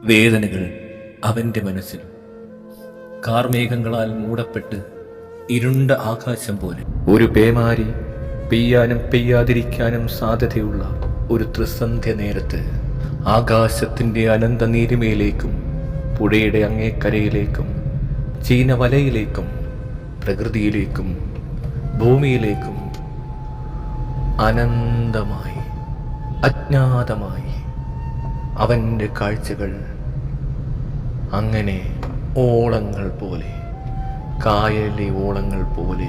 വേദനകൾ അവൻ്റെ മനസ്സിൽ കാർമേഘങ്ങളാൽ മൂടപ്പെട്ട് ഇരുണ്ട ആകാശം പോലെ. ഒരു പേമാരി പെയ്യാനും പെയ്യാതിരിക്കാനും സാധ്യതയുള്ള ഒരു ത്രിസന്ധ്യ നേരത്ത് ആകാശത്തിൻ്റെ അനന്ത നീരിമയിലേക്കും പുഴയുടെ അങ്ങേക്കരയിലേക്കും ചീനവലയിലേക്കും പ്രകൃതിയിലേക്കും ഭൂമിയിലേക്കും അനന്തമായി അജ്ഞാതമായി അവൻ്റെ കാഴ്ചകൾ അങ്ങനെ ഓളങ്ങൾ പോലെ, കായലിലെ ഓളങ്ങൾ പോലെ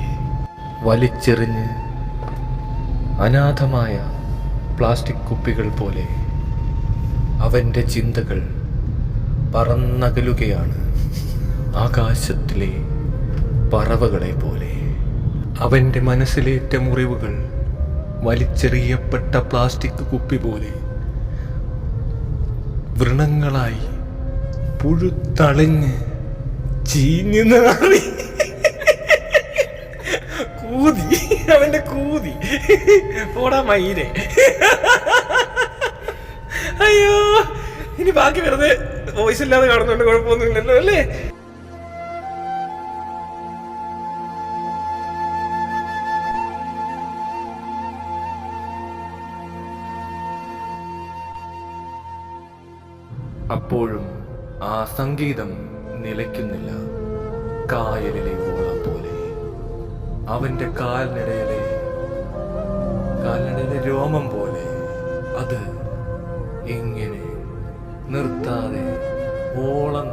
വലിച്ചെറിഞ്ഞ് അനാഥമായ പ്ലാസ്റ്റിക് കുപ്പികൾ പോലെ അവൻ്റെ ചിന്തകൾ പറന്നകലുകയാണ് ആകാശത്തിലെ പറവകളെ പോലെ. അവൻ്റെ മനസ്സിലേറ്റ മുറിവുകൾ വലിച്ചെറിയപ്പെട്ട പ്ലാസ്റ്റിക് കുപ്പി പോലെ വ്രണങ്ങളായി പുഴുത്തളിഞ്ഞ് ചീഞ്ഞു നാറി കൂതി, അവന്റെ കൂതി പോടാ മയിലെ. അയ്യോ, ഇനി ബാക്കി വെറുതെ വോയിസ് ഇല്ലാതെ കാണുന്നുണ്ട്, കുഴപ്പമൊന്നുമില്ലല്ലോ അല്ലേ? അപ്പോഴും ആ സംഗീതം നിലയ്ക്കുന്നില്ല. കായലിലെ ഓളം പോലെ അവന്റെ കാലിനിടയിലെ രോമം പോലെ അത് ഇങ്ങനെ നിർത്താതെ ഓളം